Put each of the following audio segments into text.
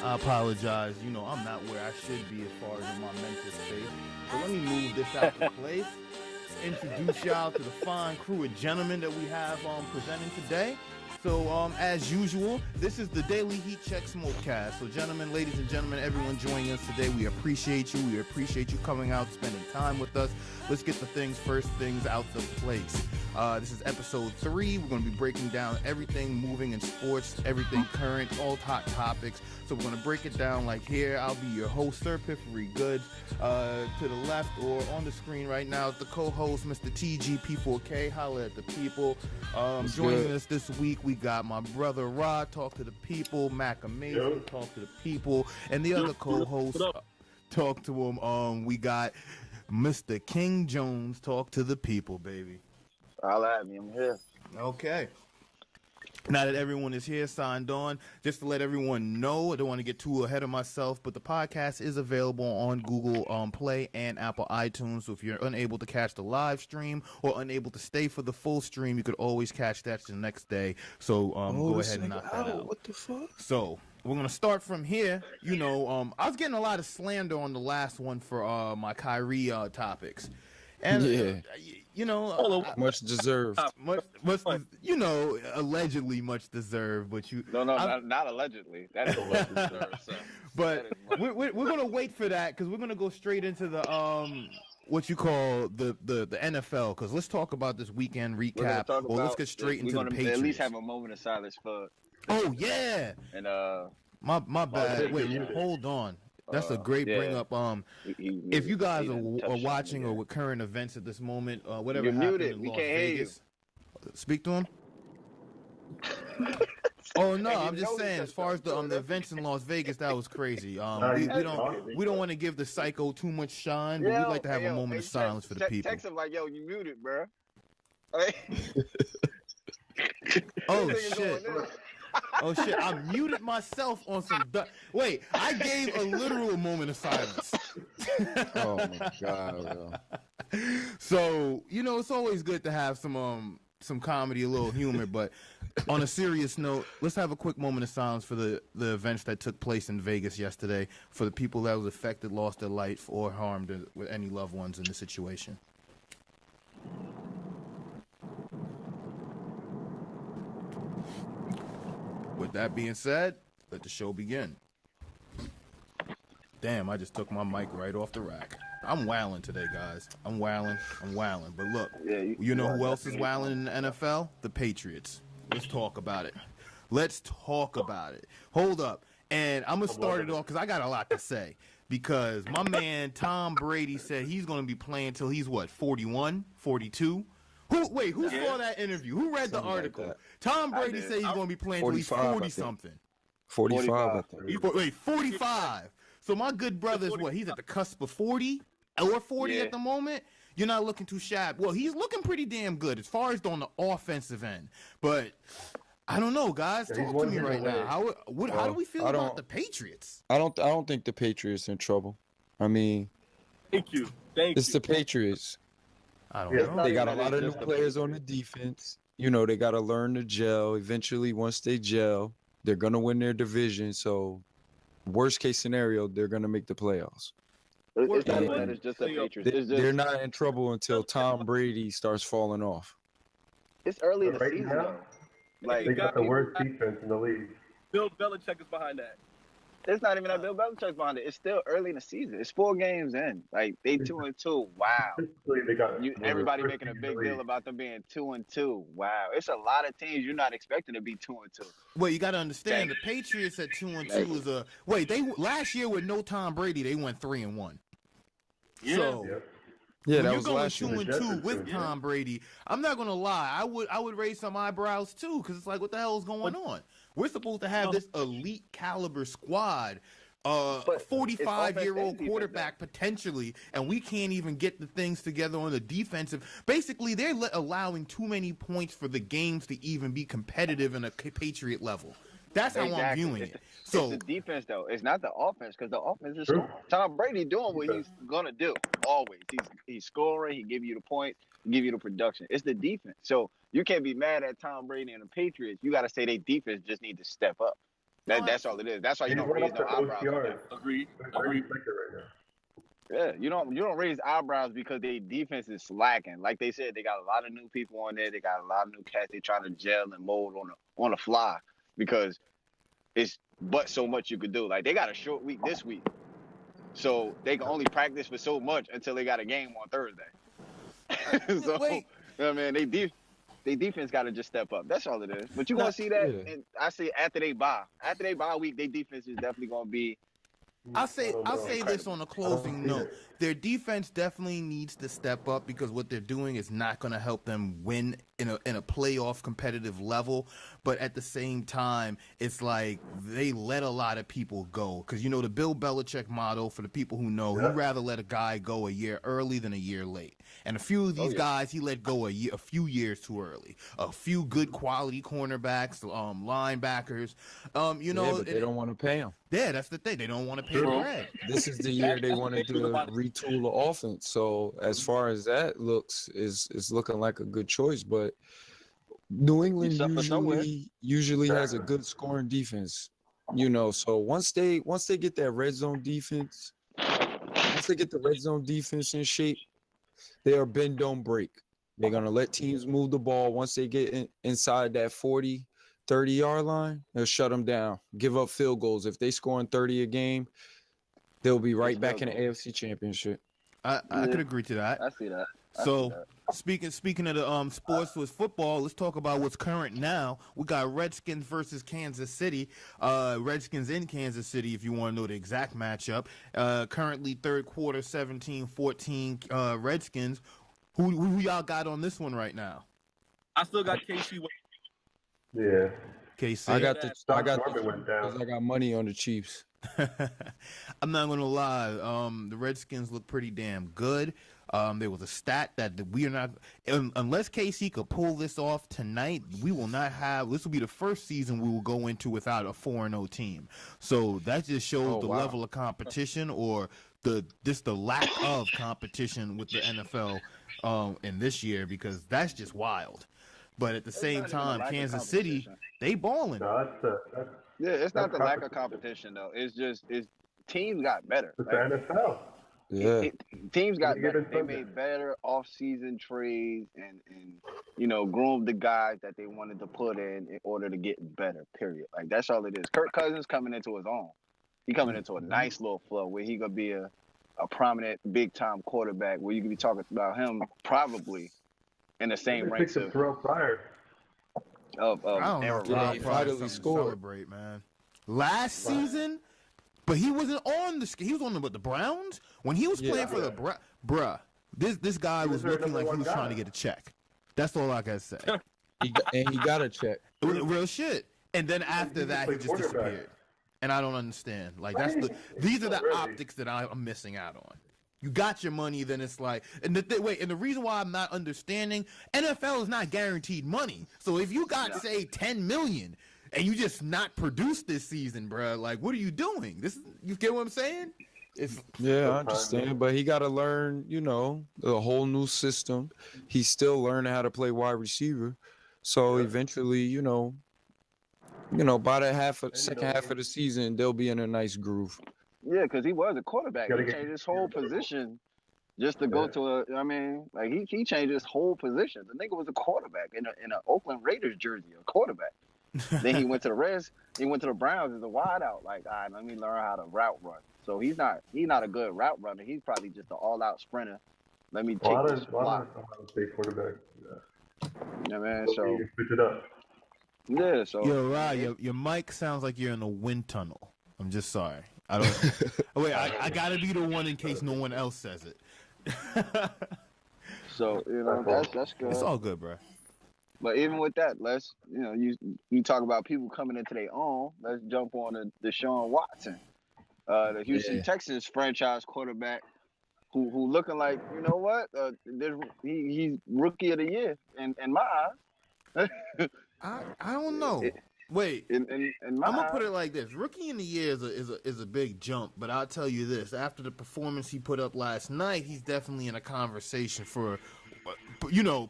I apologize. You know, I'm not where I should be as far as in my mental state. So let me move this out of place. Introduce y'all to the fine crew of gentlemen that we have presenting today. So, as usual, this is the Daily Heat Check Smokecast. So, gentlemen, ladies and gentlemen, everyone joining us today, we appreciate you. We appreciate you coming out, spending time with us. Let's get the first things out the place. This is episode 3. We're going to be breaking down everything moving in sports, everything current, all hot topics. So we're going to break it down like here. I'll be your host, Sir PifferyGoodz. To the left or on the screen right now is the co-host, Mr. TGP4K. Holla at the people. Joining us this week, we got my brother Rod, Talk to the People, Mac Amazing, Talk to the People, and the other co-host, Talk to him. We got Mr. King Jones, Talk to the People, baby. Holla at me, I'm here. Okay. Now that everyone is here, signed on, just to let everyone know, I don't want to get too ahead of myself, but the podcast is available on Google Play and Apple iTunes. So if you're unable to catch the live stream or unable to stay for the full stream, you could always catch that the next day. So go ahead and knock that out. What the fuck? So we're going to start from here. You know, I was getting a lot of slander on the last one for my Kyrie topics. And, you know, much deserved. You know, allegedly much deserved, but you. No, not allegedly. That is much deserved. So. But we're gonna wait for that because we're gonna go straight into the what you call the NFL, because let's talk about this weekend recap. Or let's get straight into the Patriots. At least have a moment of silence for. Oh yeah. And my bad. Wait, hold on. That's a great bring up. If you guys are watching or with current events at this moment, whatever happened in Las Vegas, speak to him. Oh no, I'm just saying, as far as the events in Las Vegas, that was crazy. We don't want to give the psycho too much shine, but we'd like to have a moment of silence for the people. Text him like, yo, you muted, bro. Oh shit. Oh shit! I muted myself on some. Wait, I gave a literal moment of silence. Oh my god! Yo. So you know, it's always good to have some comedy, a little humor. But on a serious note, let's have a quick moment of silence for the events that took place in Vegas yesterday, for the people that was affected, lost their life, or harmed with any loved ones in the situation. With that being said, let the show begin. Damn, I just took my mic right off the rack. I'm wilding today, guys. I'm wilding. But look, you know who else is wilding in the NFL? The Patriots. Let's talk about it. Hold up. And I'm going to start it off because I got a lot to say. Because my man Tom Brady said he's going to be playing until he's, 41, 42? Who saw that interview? Who read the article? Like Tom Brady said he's going to be playing until he's 40-something. 45, I think. 45. So my good brother's he's at the cusp of 40 or 40 at the moment? You're not looking too shabby. Well, he's looking pretty damn good as far as on the offensive end. But I don't know, guys. Talk to me right now. How do we feel about the Patriots? I don't think the Patriots are in trouble. I mean, Thank you. It's the Patriots. I don't know. They got a lot of new players on the defense. You know, they got to learn to gel. Eventually, once they gel, they're going to win their division. So, worst case scenario, they're going to make the playoffs. It's not that. It's just the Patriots. They're not in trouble until Tom Brady starts falling off. It's early in the season, though. Like, they got the worst defense in the league. Bill Belichick is behind that. It's not even that Bill Belichick's behind it. It's still early in the season. It's 4 games in. Like, they 2-2. Wow. Everybody making a big deal about them being 2-2. Wow. It's a lot of teams you're not expecting to be 2-2. Well, you got to understand, the Patriots at 2-2 is a – wait, they last year with no Tom Brady, they went 3-1. Yeah. So, yeah, when that you're was going last year. 2-2 with Tom Brady, I'm not going to lie. I would raise some eyebrows, too, because it's like, what the hell is going on? We're supposed to have this elite caliber squad, 45-year-old quarterback potentially, and we can't even get the things together on the defensive. Basically, they're allowing too many points for the games to even be competitive in a Patriot level. That's how I'm viewing it. It's the defense though. It's not the offense because the offense is scoring. Tom Brady doing what he's gonna do always. He's scoring. He give you the points. He give you the production. It's the defense. So you can't be mad at Tom Brady and the Patriots. You got to say they defense just need to step up. That's all it is. That's why you don't raise no eyebrows. Agreed. Yeah, you don't raise eyebrows because their defense is slacking. Like they said, they got a lot of new people on there. They got a lot of new cats. They trying to gel and mold on the fly because it's but so much you could do. Like they got a short week this week, so they can only practice for so much until they got a game on Thursday. So Wait. I mean, they defense got to just step up. That's all it is. But you gonna see that? Yeah. And I say after they bye week, their defense is definitely gonna be. I'll say this on a closing note. Their defense definitely needs to step up because what they're doing is not going to help them win in a playoff competitive level. But at the same time, it's like they let a lot of people go because the Bill Belichick motto for the people who know, he'd rather let a guy go a year early than a year late. And a few of these guys he let go a few years too early. A few good quality cornerbacks, linebackers. But they don't want to pay them. Yeah, that's the thing. They don't want to pay the bread. This is the year they wanted to retool the offense. So as far as that looks, is looking like a good choice. But New England usually has a good scoring defense. So once they get that red zone defense, once they get the red zone defense in shape, they are bend don't break. They're gonna let teams move the ball. Once they get inside that 40, 30-yard line, they'll shut them down. Give up field goals. If they scoring 30 a game, they'll be right back in the AFC Championship. I could agree to that. I see that. Speaking of the sports with football, let's talk about what's current now. We got Redskins versus Kansas City. Redskins in Kansas City, if you want to know the exact matchup. Currently third quarter, 17-14 Redskins. Who y'all got on this one right now? I still got KC. Yeah. KC. I got money on the Chiefs. I'm not gonna lie. The Redskins look pretty damn good. There was a stat that we are not, unless KC could pull this off tonight, we will not have. This will be the first season we will go into without a 4-0 team. So that just shows the level of competition, or the lack of competition with the NFL in this year, because that's just wild. But at the same time, Kansas City, they balling. Yeah, it's not the lack of competition though. It's teams got better. It's the NFL. Yeah. Teams got better. They made better off-season trades and groomed the guys that they wanted to put in order to get better, period. Like, that's all it is. Kirk Cousins coming into his own. He coming into a nice little flow where he going to be a prominent, big-time quarterback where you can be talking about him probably in the same ranks of Aaron Rodgers. Finally celebrate, man. Last season, but he wasn't on the. He was on the Browns when he was playing for the bruh. This guy was looking like he was trying to get a check. That's all I gotta say. He got a check. Real shit. And then after that, he just disappeared. And I don't understand. Like these are the optics that I'm missing out on. You got your money, then it's like, and the reason why I'm not understanding, NFL is not guaranteed money. So if you got say $10 million and you just not produced this season, bro, like what are you doing? You get what I'm saying? Yeah, I understand, but he got to learn, a whole new system. He's still learning how to play wide receiver. So eventually, by the second half of the season, they'll be in a nice groove. Yeah, because he was a quarterback. He changed his whole position just to go to he changed his whole position. The nigga was a quarterback in an Oakland Raiders jersey, a quarterback. Then he went to the Reds. He went to the Browns as a wideout. Like, all right, let me learn how to route run. So he's not a good route runner. He's probably just an all-out sprinter. Let me take this block. Quarterback. Yeah, man. So you switch it up. Yeah. So yo, Rod, your mic sounds like you're in a wind tunnel. I'm just sorry. I don't. Wait, I gotta be the one in case no one else says it. So that's good. It's all good, bro. But even with that, let's you talk about people coming into their own. Let's jump on to Deshaun Watson, the Houston Texans franchise quarterback, who looking like he's rookie of the year in my eyes. I don't know. Wait, In my I'm gonna put eyes, it like this: Rookie in the year is a big jump, but I'll tell you this: after the performance he put up last night, he's definitely in a conversation for,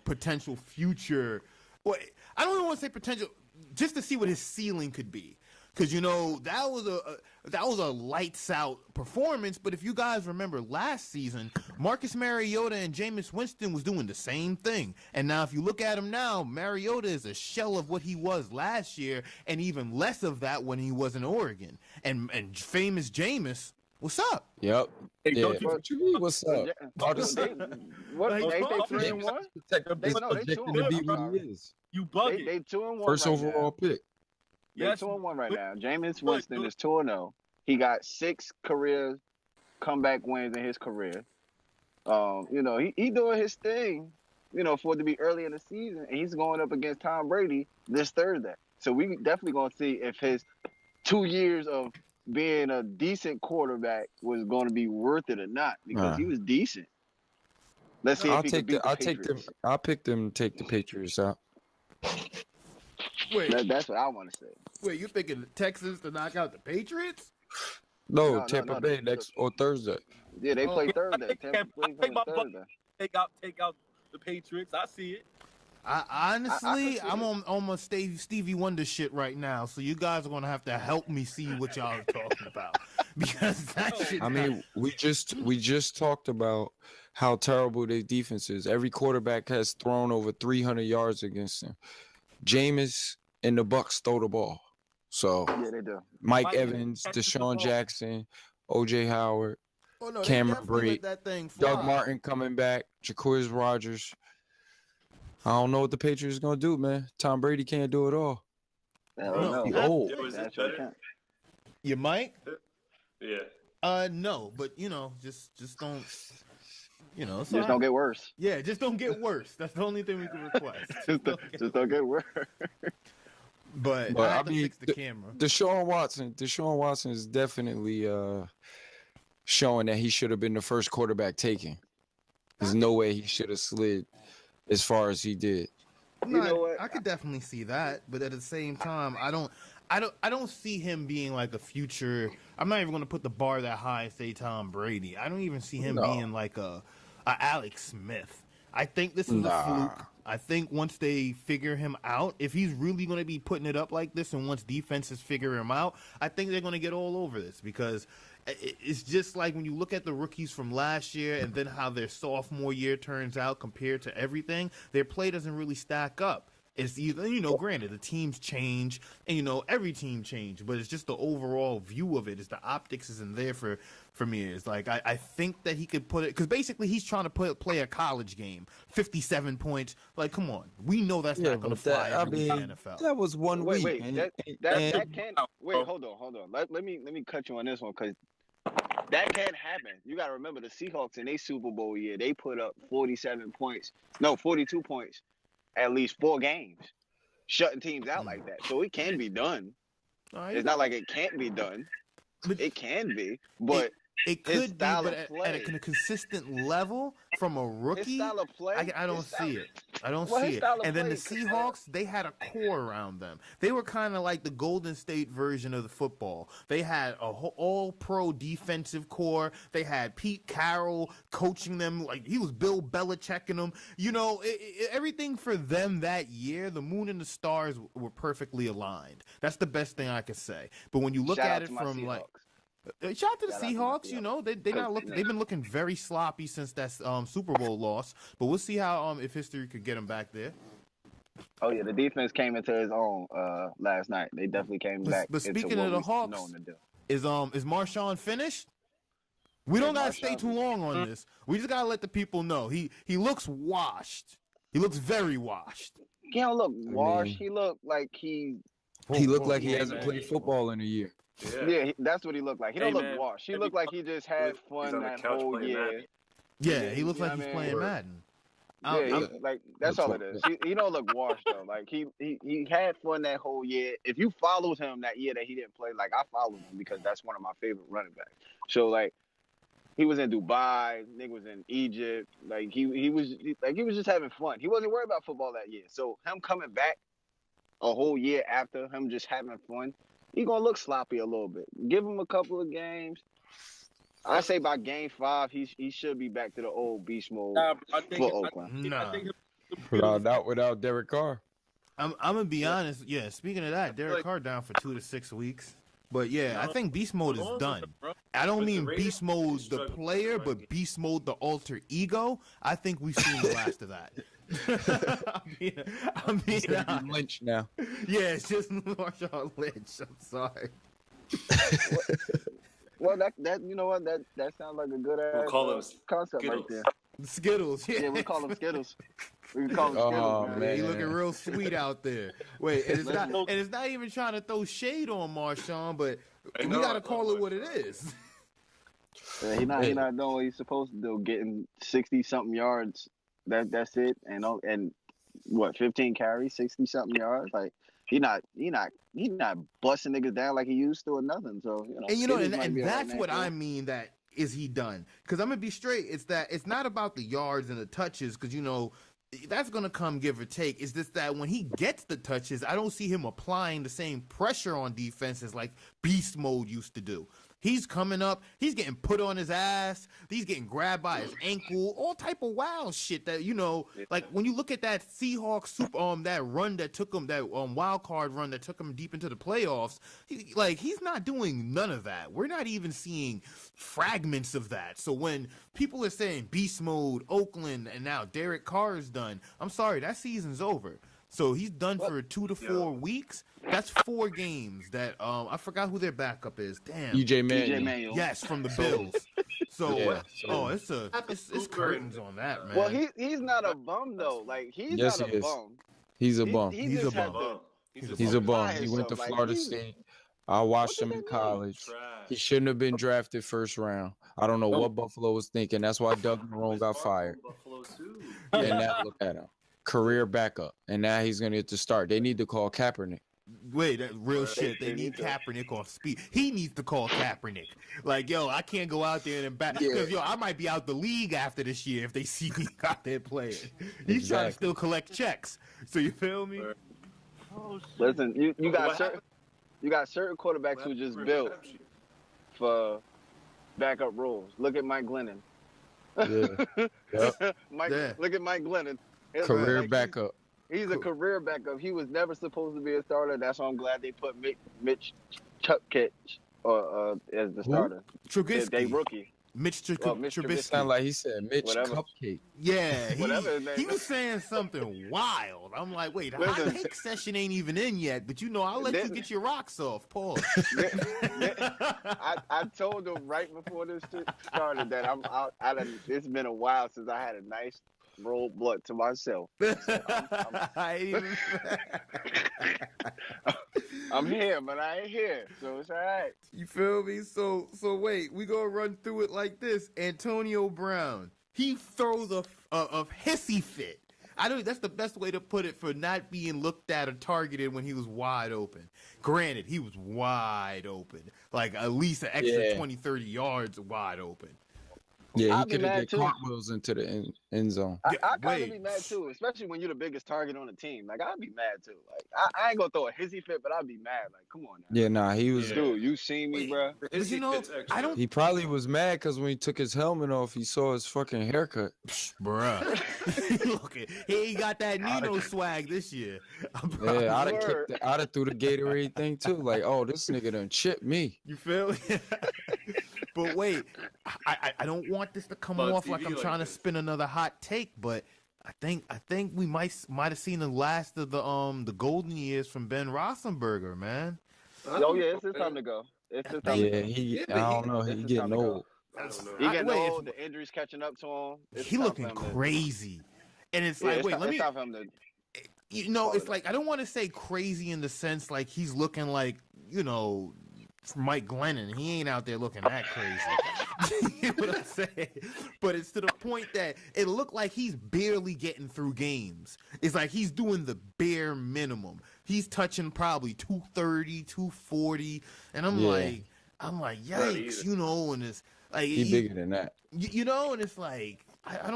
potential future. Wait, I don't even want to say potential, just to see what his ceiling could be. Because that was a lights out performance. But if you guys remember last season, Marcus Mariota and Jameis Winston was doing the same thing. And now if you look at him now, Mariota is a shell of what he was last year, and even less of that when he was in Oregon. And famous Jameis, what's up? Yep. Hey, Yeah. don't you What you mean? What's up? Ain't they 3-1? They 2-1. What he is. You bugging. They 2-1 First right overall now. pick. They Yes. 2-1 right now. Jameis Winston is 2-0. He got 6 career comeback wins in his career. He doing his thing, for it to be early in the season, and he's going up against Tom Brady this Thursday. So we definitely gonna see if his 2 years of being a decent quarterback was going to be worth it or not, because he was decent. Let's see if he can beat the Patriots. I'll pick them to take the Patriots out. Wait, That's what I want to say. wait, you thinking the Texans to knock out the Patriots? No, Tampa Bay next or Thursday. Yeah, they play Thursday. I Tampa Bay take my plays buck. Thursday. Take out the Patriots. I see it. Honestly, I I'm on my Stevie Wonder shit right now, so you guys are gonna have to help me see what y'all are talking about, because that shit. I mean, we just talked about how terrible their defense is. Every quarterback has thrown over 300 yards against them. Jameis and the Bucks throw the ball. So Yeah, they do. Mike Evans, Deshaun Jackson, O.J. Howard, Cameron Brate, Doug Martin coming back, Jacquizz Rodgers. I don't know what the Patriots going to do, man. Tom Brady can't do it all. No. He old. That's what can't. You might? Yeah. No, but just don't. Just don't get worse. Yeah, just don't get worse. That's the only thing we can request. just don't get worse. But I have to fix the camera. Deshaun Watson is definitely showing that he should have been the first quarterback taken. There's no way he should have slid as far as he did. You know what? I could definitely see that, but at the same time, I don't see him being like a future. I'm not even going to put the bar that high and say Tom Brady. I don't even see him being like a Alex Smith. I think this is a fluke. I think once they figure him out, if he's really going to be putting it up like this, and once defenses figure him out, I think they're going to get all over this, because it's just like when you look at the rookies from last year and then how their sophomore year turns out compared to everything, their play doesn't really stack up. It's either, granted, the teams change, and, every team change, but it's just the overall view of it. Is the optics isn't there for me. It's like, I think that he could put it, because basically he's trying to play a college game, 57 points. Like, come on. We know that's not going to fly every week in the NFL. That was one week. Wait, that can't. Wait, hold on. Let me cut you on this one, because that can't happen. You got to remember, the Seahawks in their Super Bowl year, they put up 42 points, at least 4 games, shutting teams out like that. So it can be done. It's not like it can't be done. It can be, but it could be, but at a consistent level from a rookie, his style of play, I don't see it. I don't see it. And then the Seahawks, they had a core around them. They were kind of like the Golden State version of the football. They had a all-pro defensive core. They had Pete Carroll coaching them like he was Bill Belichicking them. Everything for them that year, the moon and the stars were perfectly aligned. That's the best thing I could say. But when you look at it from like, shout out to the Seahawks. They've been looking very sloppy since that Super Bowl loss. But we'll see how if history could get them back there. Oh yeah, the defense came into his own last night. They definitely came back. But speaking of the Hawks, is Marshawn finished? We don't gotta stay too long on this. We just gotta let the people know he looks washed. He looks very washed. He don't look washed. He looked like he looked like he hasn't played football in a year. Yeah, that's what he looked like. He don't look washed. He looked like he just had fun that whole year. Yeah, he looks like he's playing Madden. Yeah, that's all it is. He don't look washed though. Like he had fun that whole year. If you followed him that year that he didn't play, like I followed him because that's one of my favorite running backs. So like he was in Dubai, nigga was in Egypt. Like he was just having fun. He wasn't worried about football that year. So him coming back a whole year after him just having fun, he's gonna look sloppy a little bit. Give him a couple of games. I say by game 5, he should be back to the old beast mode for Oakland. Without Derek Carr. I'm gonna be honest. Yeah, speaking of that, Derek Carr down for 2 to 6 weeks. But yeah, I think beast mode is done. I don't mean beast mode the player, but beast mode the alter ego. I think we've seen the last of that. I mean, Lynch now. Yeah, it's just Marshawn Lynch. I'm sorry. Well, that you know what, that sounds like a good ass concept Skittles. right there. Skittles, yeah. Yeah, we call them Skittles. We call them Skittles, man. He looking real sweet out there. Wait, and it's not even trying to throw shade on Marshawn, but we gotta call it what it is. Yeah, he not doing what he's supposed to do, getting 60-something yards. That's it, and what, 15 carries, 60-something yards. Like he not busting niggas down like he used to or nothing. So and that's what I mean. That is he done? Because I'm gonna be straight. It's not about the yards and the touches, because that's gonna come give or take. It's just that when he gets the touches, I don't see him applying the same pressure on defenses like beast mode used to do. He's coming up. He's getting put on his ass. He's getting grabbed by his ankle. All type of wild shit that, like when you look at that Seahawks that run that took him, that wild card run that took him deep into the playoffs. He's not doing none of that. We're not even seeing fragments of that. So when people are saying beast mode, Oakland, and now Derek Carr is done, I'm sorry, that season's over. So he's done for 2 to 4 weeks. That's 4 games that I forgot who their backup is. Damn. EJ Manuel. Yes, from the Bills. It's curtains on that, man. Well, he's not a bum though. Like he's not a bum. He's a bum. He's a bum. He's a bum. He went to Florida State. I watched him in college. He shouldn't have been drafted first round. I don't know what Buffalo was thinking. That's why Doug Marrone got fired. And now look at him. Career backup, and now he's gonna get to start. They need to call Kaepernick. Wait, that real shit. They need Kaepernick off speed. He needs to call Kaepernick. Like, yo, I can't go out there and back because I might be out the league after this year if they see me out there playing. He's trying to still collect checks. So you feel me? Listen, you got certain quarterbacks who just built for backup roles. Look at Mike Glennon. Look at Mike Glennon. Career backup. He's a career backup. He was never supposed to be a starter. That's why I'm glad they put Mitch Trubisky as the starter. Trubisky. They rookie. Mitch Trubisky. Sound like he said Mitch Cupcake. Yeah, he was saying something wild. I'm like, wait, the hot take session ain't even in yet, but I'll let you get your rocks off. Pause. I told him right before this shit started that I'm out. It's been a while since I had a nice rolled blood to myself. So I'm here, but I ain't here, so it's all right. You feel me? So wait, we gonna run through it like this. Antonio Brown, he throws a hissy fit. That's the best way to put it, for not being looked at or targeted when he was wide open. Granted, he was wide open, like at least an extra 20, 30 yards wide open. Yeah, he could have did cartwheels into the end zone. I kind of be mad too, especially when you're the biggest target on the team. Like, I'd be mad too. Like, I ain't gonna throw a hissy fit, but I'd be mad. Like, come on now. Yeah, nah, he was. Dude, you see me, bro? I don't. He probably was mad because when he took his helmet off, he saw his fucking haircut. Bruh. Look, he ain't got that Nino swag this year. Yeah, I'd have threw the Gatorade thing too. Like, oh, this nigga done chipped me. You feel me? But wait, I don't want this to come off like I'm trying to spin another hot take, but I think we might have seen the last of the golden years from Ben Roethlisberger, man. Oh yeah, it's his time to go. It's his time. Yeah, I don't know. He getting old. He getting old. The injuries catching up to him. He looking crazy, and it's like, wait, let me. It's like, I don't want to say crazy in the sense like he's looking like Mike Glennon. He ain't out there looking that crazy. You know what I'm saying? But it's to the point that it looked like he's barely getting through games. It's like he's doing the bare minimum. He's touching probably 230, 240, and I'm like, yikes, and it's like he bigger than that. And it's like I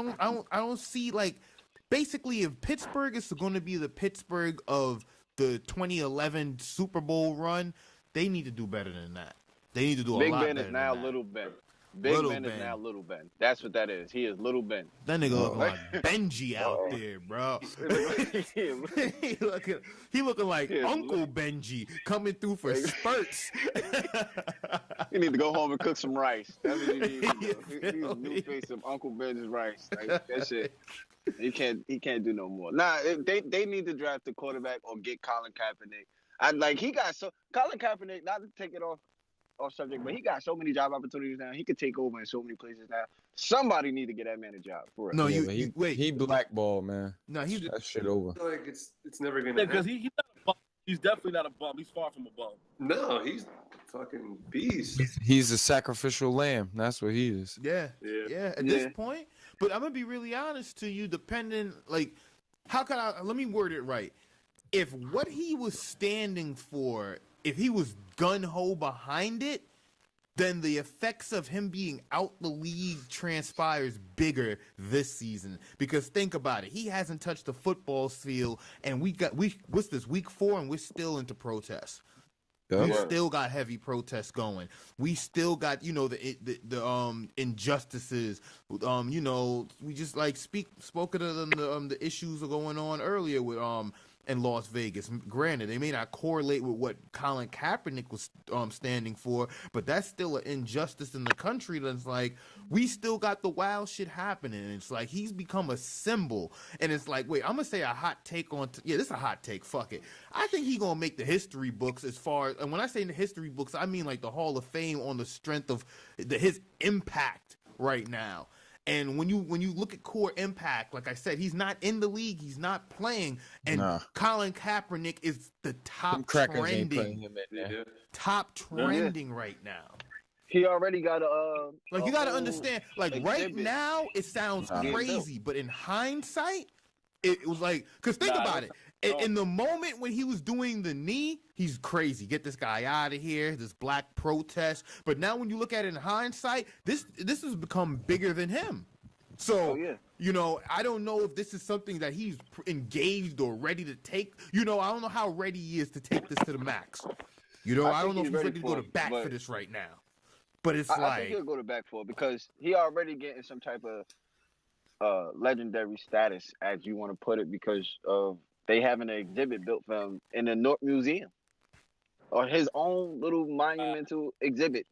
don't see, like, basically if Pittsburgh is going to be the Pittsburgh of the 2011 Super Bowl run, they need to do better than that. They need to do a Big lot Ben better is now than that. Little Ben. Big Ben is now Little Ben. That's what that is. He is Little Ben. That nigga looking like Benji out there, bro. he looking like Uncle Benji coming through for spurts. You need to go home and cook some rice. That's what you need to do. He needs to face some Uncle Ben's rice. Like, that shit. He can't do no more. Nah, they need to draft a quarterback or get Colin Kaepernick. Colin Kaepernick, not to take it off subject, but he got so many job opportunities now. He could take over in so many places now. Somebody need to get that man a job for real. No, wait. He blackballed, man. No, that shit over. Like it's never gonna. Because he's not a bum. He's definitely not a bum. He's far from a bum. No, he's a fucking beast. He's a sacrificial lamb. That's what he is. Yeah. At this point, but I'm gonna be really honest to you. Depending, like, how can I? Let me word it right. If what he was standing for, if he was gun-ho behind it, then the effects of him being out the league transpires bigger this season. Because think about it. He hasn't touched the football field, and what's this, week 4, and we're still into protests. Yeah. We still got heavy protests going. We still got, the injustices. We just spoke of the issues are going on earlier with in Las Vegas. Granted, they may not correlate with what Colin Kaepernick was standing for, but that's still an injustice in the country. That's like, we still got the wild shit happening. And it's like, he's become a symbol. And it's like, wait, I'm going to say a hot take on... this is a hot take. Fuck it. I think he's going to make the history books as far... And when I say in the history books, I mean like the Hall of Fame on the strength of his impact right now. And when you look at core impact, like I said, he's not in the league, he's not playing, and Colin Kaepernick is the top trending right now. He already got you got to understand, like right now it sounds crazy, but in hindsight, it was like, because think about it. In the moment when he was doing the knee, he's crazy. Get this guy out of here, this black protest. But now when you look at it in hindsight, this has become bigger than him. So, I don't know if this is something that he's engaged or ready to take. I don't know how ready he is to take this to the max. I don't know if he's ready to go to bat for this right now. But it's I think he'll go to bat for it because he already getting some type of legendary status, as you want to put it, because of they having an exhibit built for him in the North Museum, or his own little monumental exhibit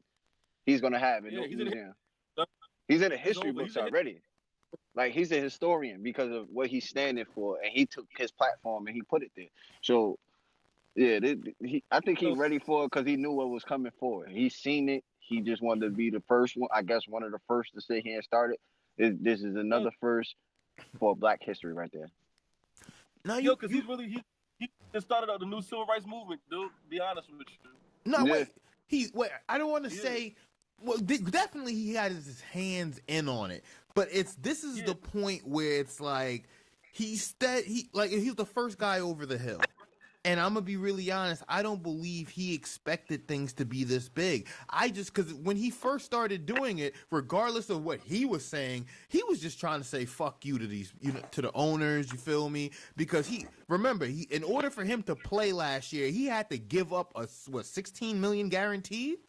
he's gonna have in the North Museum. He's in the history books already. Like, he's a historian because of what he's standing for, and he took his platform and he put it there. So, I think he's ready for it because he knew what was coming for it. He's seen it. He just wanted to be the first one. I guess one of the first to sit here and start it. This is another first for Black history right there. No, because he started the new civil rights movement, dude. Be honest with you. No, wait. I don't want to say. Well, definitely he had his hands in on it, but this is the point where it's like he's the first guy over the hill. And I'm going to be really honest, I don't believe he expected things to be this big. Because when he first started doing it, regardless of what he was saying, he was just trying to say fuck you to these, to the owners, you feel me? Because in order for him to play last year, he had to give up $16 million guaranteed?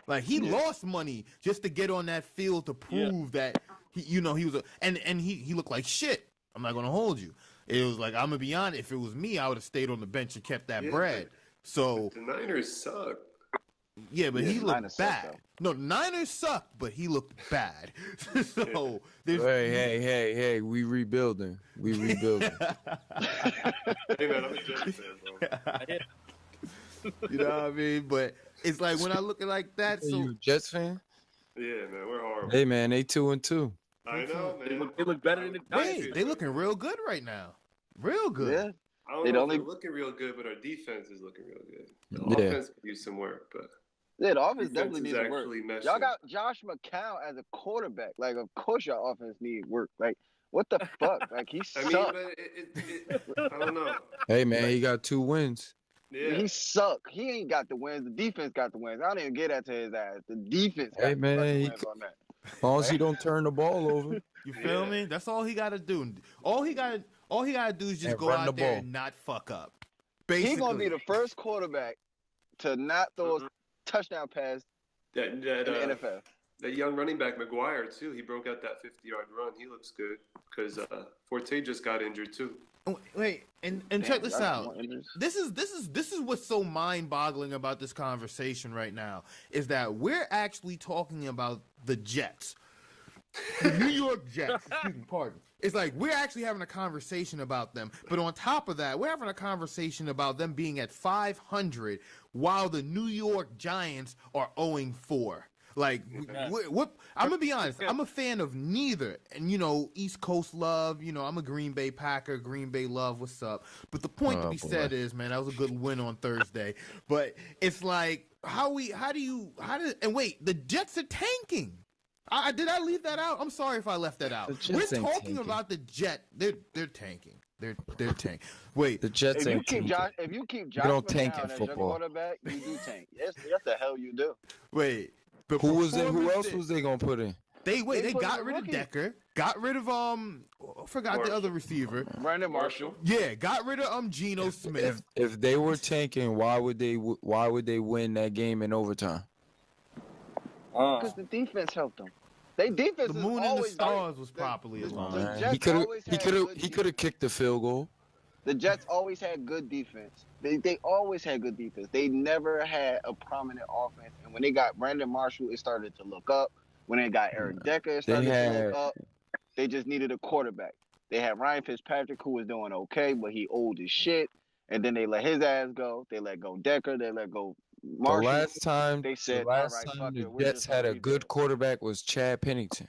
Like, he lost money just to get on that field to prove that, he was and he looked like shit. I'm not going to hold you. It was like, I'm going to be honest, if it was me, I would have stayed on the bench and kept that bread. So the Niners suck. Yeah, but he looked bad. No, the Niners suck, but he looked bad. So hey, we rebuilding. We rebuilding. Hey man, I'm a Jets fan, bro. You know what I mean? But it's like when I look at it like that. So you a Jets fan? Yeah, man, we're horrible. Hey man, they 2-2. I know, man. They look better than the Giants. They looking real good right now. Real good. Yeah. I don't know if they're looking real good, but our defense is looking real good. The offense could use some work, but the offense definitely needs work. Meshing. Y'all got Josh McCown as a quarterback. Like, of course your offense needs work. Like, what the fuck? Like, he sucks. I don't know. Hey man, he got 2 wins. Yeah. He suck. He ain't got the wins. The defense got the wins. I don't even get that to his ass. The defense got the wins on that. As long as he don't turn the ball over. You feel me? That's all he got to do. All he got to do is just go out there and not fuck up. He's gonna be the first quarterback to not throw a touchdown pass in the NFL. That young running back McGuire too. He broke out that 50-yard run. He looks good because Forte just got injured too. Wait, and check this out. This is what's so mind-boggling about this conversation right now is that we're actually talking about the Jets, the New York Jets. Excuse me, pardon. It's like we're actually having a conversation about them, but on top of that, we're having a conversation about them being at 500 while the New York Giants are 0-4. Like, what? I'm gonna be honest. I'm a fan of neither, and East Coast love. I'm a Green Bay Packer. Green Bay love. What's up? But the point to be said is, man, that was a good win on Thursday. But it's like, and wait, the Jets are tanking. Did I leave that out? I'm sorry if I left that out. We're talking about the Jets. They're tanking. They're tanking. Wait, the Jets ain't tanking. If you keep Josh McCown as your quarterback, you do tank. Yes, the hell you do. Wait. Who else was they gonna put in? They got rid of Decker, got rid of I forgot the other receiver. Brandon Marshall. Yeah, got rid of Geno Smith. If they were tanking, why would they win that game in overtime? Because the defense helped them. They defense. The moon and the stars was properly aligned. He could have kicked the field goal. The Jets always had good defense. They always had good defense. They never had a prominent offense. And when they got Brandon Marshall, it started to look up. When they got Eric Decker, it started to look up. They just needed a quarterback. They had Ryan Fitzpatrick, who was doing okay, but he old as shit. And then they let his ass go. They let go Decker. They let go Marshall. The last time the Jets had a good quarterback was Chad Pennington.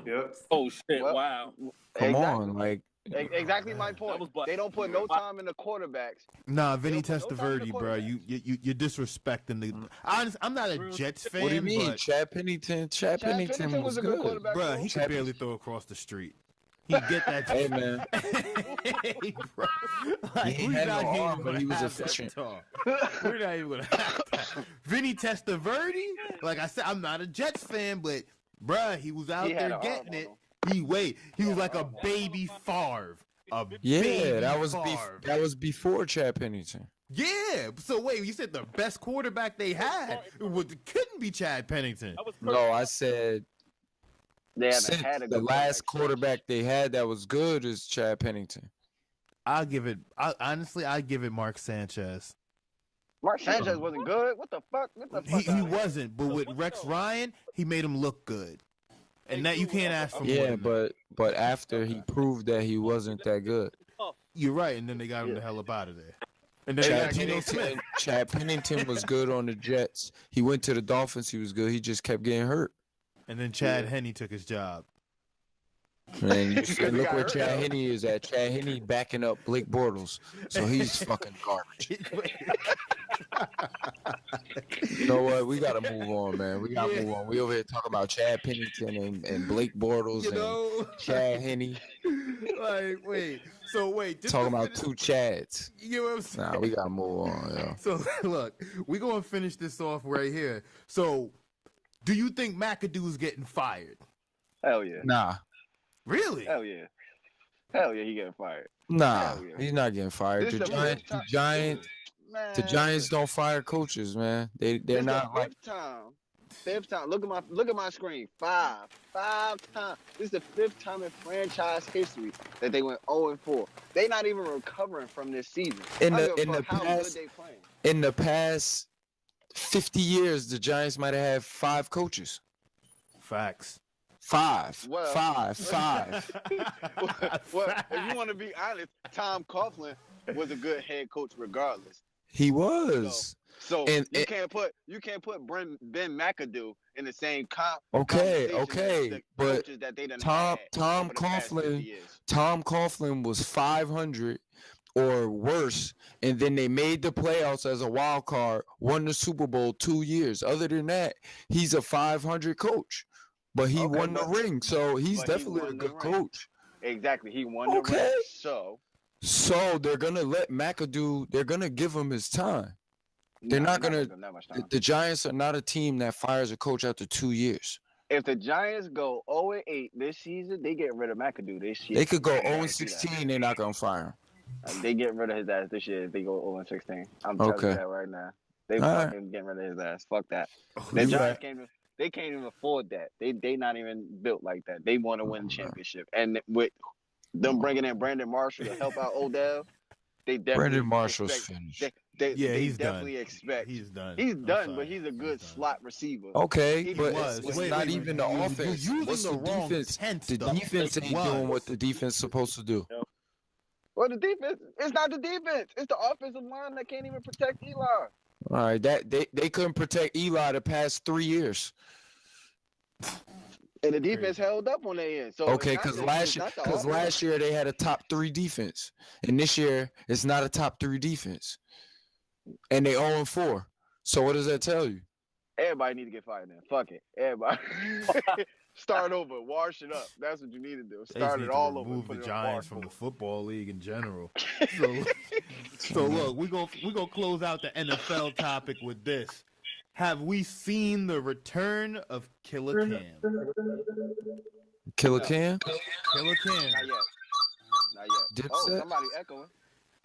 Yep. Oh, shit. Wow. Come on, like. Exactly my point. They don't put no time in the quarterbacks. Nah, Vinny Testaverde, bro. You're disrespecting the. I'm not a Jets fan. What do you mean, but Chad Pennington? Chad Pennington was a good quarterback. Bro, he could barely throw across the street. He get that. Hey man. Hey, bro. Like, he had no arm, but he was efficient. We're not even gonna have that. Vinny Testaverde, like I said, I'm not a Jets fan, but bruh, he was out there getting it. He was like a baby Favre. That was before Chad Pennington. Yeah. So wait, you said the best quarterback they had couldn't be Chad Pennington. No, I said they haven't had a good last quarterback they had that was good is Chad Pennington. I'll give it Mark Sanchez. Mark Sanchez wasn't good. What the fuck? He wasn't, but with Rex Ryan, he made him look good. And that you can't ask for more. Yeah, but after he proved that he wasn't that good. You're right, and then they got him the hell up out of there. And then Chad Pennington was good on the Jets. He went to the Dolphins. He was good. He just kept getting hurt. And then Chad Henne took his job. And look where Chad Henne is at. Chad Henne backing up Blake Bortles. So he's fucking garbage. You know what? We got to move on, man. We got to move on. We over here talking about Chad Pennington and Blake Bortles and Chad Henne. Like, wait. Talking about two Chads. You know what I'm saying? Nah, we got to move on, yo. So, look, we're going to finish this off right here. So, do you think Macadoo's getting fired? Hell yeah. Nah. Really? Hell yeah, he getting fired. Nah, he's not getting fired. The Giants don't fire coaches, man. They're not like fifth time. Look at my screen. Five times. This is the fifth time in franchise history that they went 0-4. They not even recovering from this season. In the past 50 years, the Giants might have had 5 coaches. Facts. Five. Well, if you want to be honest, Tom Coughlin was a good head coach regardless. He was. So you can't put Ben McAdoo in the same Okay, but Tom Coughlin was 500 or worse, and then they made the playoffs as a wild card, won the Super Bowl 2 years. Other than that, he's a 500 coach. But he won the ring, so he's definitely a good coach. Exactly, he won the ring. So they're gonna let McAdoo. They're gonna give him his time. They're not gonna. The Giants are not a team that fires a coach after 2 years. If the Giants go 0-8 this season, they get rid of McAdoo this year. They could go 0-16. They're not gonna fire him. They getting rid of his ass this year if they go 0-16. I'm telling you that right now. They fucking getting rid of his ass. Fuck that. The Giants can't even afford that. They not even built like that. They want to win the championship. And with them bringing in Brandon Marshall to help out Odell, they definitely Brandon Marshall's finished. They he's definitely done. expect. He's done. He's done, but he's a good slot receiver. Okay, but it's not even the offense. What's the defense? The defense ain't doing what the defense is supposed to do. Well, the defense, it's not the defense. It's the offensive line that can't even protect Eli. All right, they couldn't protect Eli the past 3 years. And the defense held up on their end. So okay, because last year they had a top 3 defense, and this year it's not a top 3 defense, and they 0-4. So what does that tell you? Everybody need to get fired then. Fuck it, everybody. Start over, wash it up. That's what you need to do. Start it all over. Remove the Giants from the football league in general. So look, we're gonna close out the NFL topic with this. Have we seen the return of Killa Cam? Killa Cam? Killa Cam. Not yet. Oh, somebody echoing.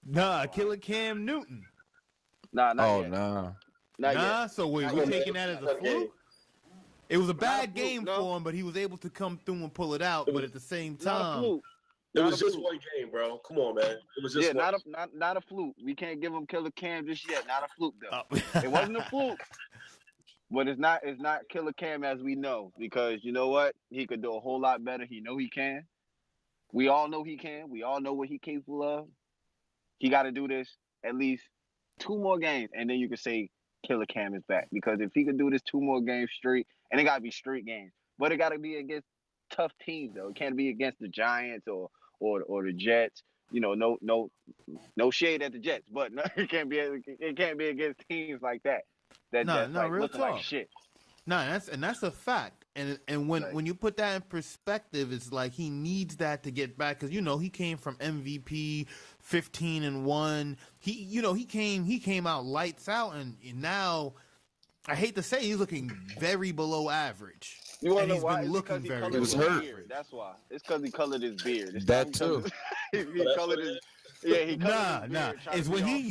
Nah, Killa Cam Newton. Nah, not yet. Nah. Not yet. So we're taking that as a fluke? It was a bad game for him, but he was able to come through and pull it out. But at the same time, it was just one game, bro. Come on, man. It was just not a fluke. We can't give him Killa Cam just yet. Not a fluke though. It wasn't a fluke. But it's not Killa Cam as we know, because you know what? He could do a whole lot better. He know he can. We all know he can. We all know what he's capable of. He got to do this at least 2 more games, and then you can say Killa Cam is back. Because if he could do this 2 more games straight, and it got to be straight games, but it got to be against tough teams though. It can't be against the Giants or the Jets. You know, no shade at the Jets, but it can't be against teams like that. That's like real looking talk. like shit. That's a fact. And when you put that in perspective, it's like he needs that to get back, because he came from MVP, 15-1. He came out lights out, and now I hate to say he's looking very below average. You want to know why? Been looking very. He was hurt. That's why. It's because he colored his beard. That too. He colored his. Yeah, he colored his beard. It's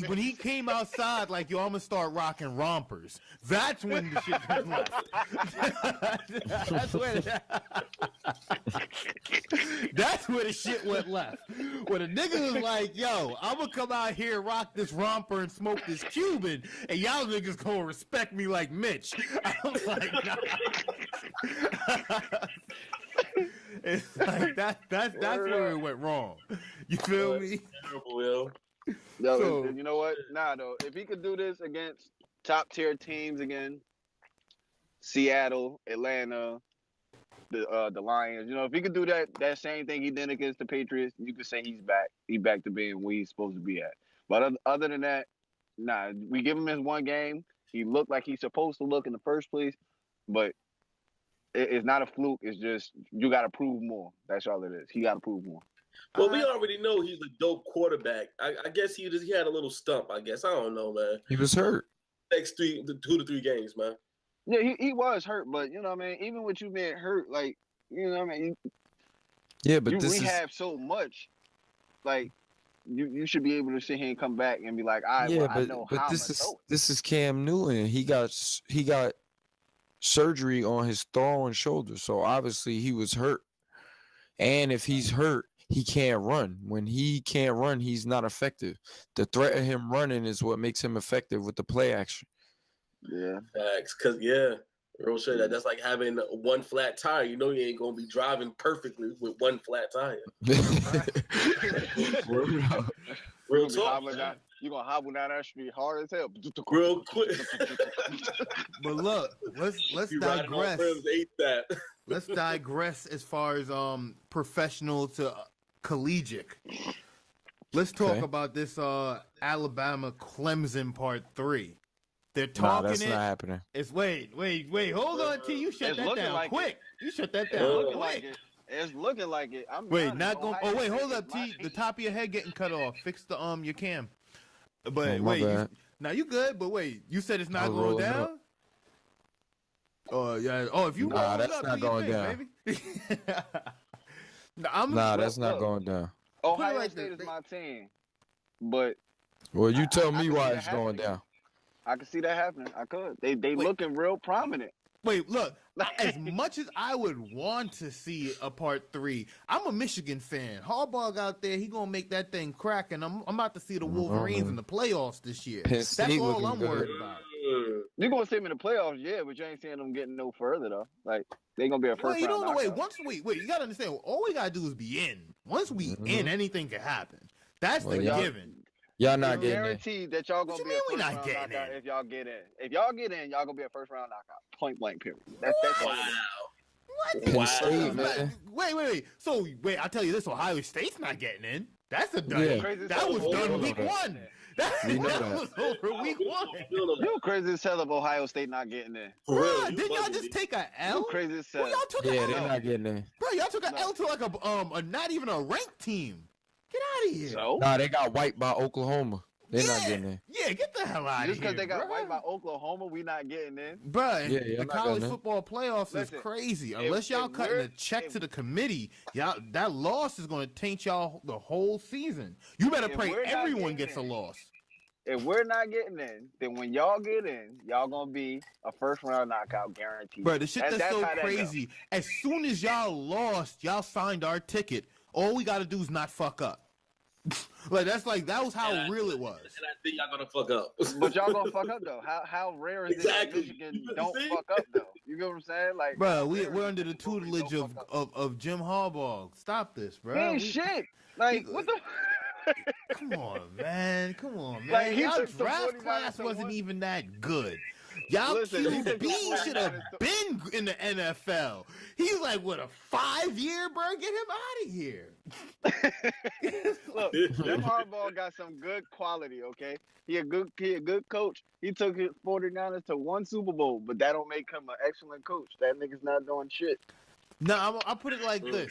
when he came outside like, yo, I'm gonna start rocking rompers. That's when the shit went left. That's where the shit went left. When a nigga was like, yo, I'm gonna come out here, rock this romper, and smoke this Cuban, and y'all niggas gonna respect me like Mitch. I was like, nah. It's like that's where it went wrong. You feel me? No, you know what? Nah, though. If he could do this against top tier teams again, Seattle, Atlanta, the Lions, if he could do that same thing he did against the Patriots, you could say he's back. He's back to being where he's supposed to be at. But other than that, nah. We give him his one game. He looked like he's supposed to look in the first place, but it's not a fluke. It's just you got to prove more. That's all it is. He got to prove more. Well, we already know he's a dope quarterback. I guess he had a little stump. I guess I don't know, man. He was hurt. Next 2 to 3 games, man. Yeah, he was hurt, but you know what I mean. Even with you being hurt, like you know what I mean. Yeah, but we have so much. Like you should be able to sit here and come back and be like, I know how. This is Cam Newton. He got surgery on his throwing shoulder, so obviously he was hurt. And if he's hurt, he can't run. When he can't run, he's not effective. The threat of him running is what makes him effective with the play action. Yeah. Facts. Real shit. That's like having one flat tire. You know you ain't gonna be driving perfectly with one flat tire. Real talk. You're gonna hobble down that street hard as hell. Real quick. But look, let's digress. Let's digress as far as professional to collegiate. Let's talk about this Alabama Clemson Part 3. They're talking. That's not happening. It's wait. Hold on, T. You shut that down quick. You shut that down quick. It's looking like it. Hold up, T. The top of your head getting cut off. Fix the your cam. But now you good. But wait, you said it's not going down. Yeah. Oh, if you that's up, not going down. Baby. That's not going down. Ohio State is my team. but Well, you tell me why see it's that going happening. down. I can see that happening. I could. They looking real prominent. Wait, look, as much as I would want to see a part 3, I'm a Michigan fan. Harbaugh out there, he gonna make that thing crack, and I'm about to see the Wolverines in the playoffs this year. Penn That's State all looking I'm good. worried about. You're gonna see them in the playoffs, yeah, but you ain't seeing them getting no further though. Like they gonna be a first Wait, you round don't know. knockout. Wait, you gotta understand. All we gotta do is be in. Once we in, anything can happen. That's Well, the y'all- given. Y'all not getting it. Guaranteed that y'all gonna What you be a mean we first not round getting knockout in? if y'all get in. If y'all get in, y'all gonna be a first round knockout. Point blank, period. That's all it is. What? Penn State, man. Wait. So I'll tell you this: Ohio State's not getting in. That's a done. Yeah. That was done week that. 1. That was over week 1. You crazy as hell of Ohio State not getting in. For real, Bruh, you didn't y'all bugging just me. take a You L? crazy as Well, hell. y'all took Yeah, a they're L. not getting in. Bro, y'all took a L to like a not even a ranked team. Get out of here. So Nah, they got wiped by Oklahoma. They're not getting in. Yeah, get the hell out of here. just because they got bruh. wiped by Oklahoma, we not getting in. Bruh, Yeah, y'all the not college gonna- football playoffs Listen, is crazy. Unless y'all if cutting we're- a check if- to the committee, y'all that loss is going to taint y'all the whole season. You better If pray we're not everyone getting gets a in, loss. If we're not getting in, then when y'all get in, y'all gonna be a first round knockout guaranteed. Bro, the shit that's so how that go. crazy. As soon as y'all lost, y'all signed our ticket. All we got to do is not fuck up. that was how real it was. And I think y'all gonna fuck up. But y'all gonna fuck up though. How rare is it that Exactly. Michigan You don't see? fuck up though? You get what I'm saying? Like, Bro, how we're rare under is the it that Michigan tutelage don't fuck up? of Jim Harbaugh. Stop this, bro. He ain't shit. Like, what the? Come on, man. Come on, man. Like, he Y'all took the draft 49ers class to wasn't one. even that good. Y'all Listen, he took the QB should have 49ers to- been in the NFL. He's like, what, a 5-year, bro? Get him out of here. Look, Jim Harbaugh got some good quality, okay? He a good coach. He took his 49ers to 1 Super Bowl, but that don't make him an excellent coach. That nigga's not doing shit. No, I'll put it like this.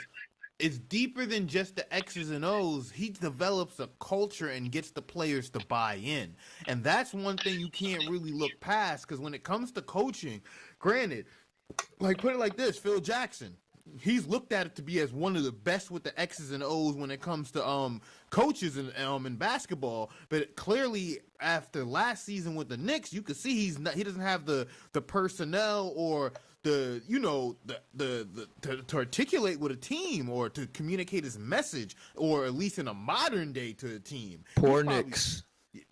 It's deeper than just the X's and O's. He develops a culture and gets the players to buy in. And that's one thing you can't really look past, because when it comes to coaching, granted, like put it like this, Phil Jackson, he's looked at it to be as one of the best with the X's and O's when it comes to coaches in basketball. But clearly after last season with the Knicks, you could see he doesn't have the personnel or to articulate with a team or to communicate his message, or at least in a modern day to a team. Poor Knicks.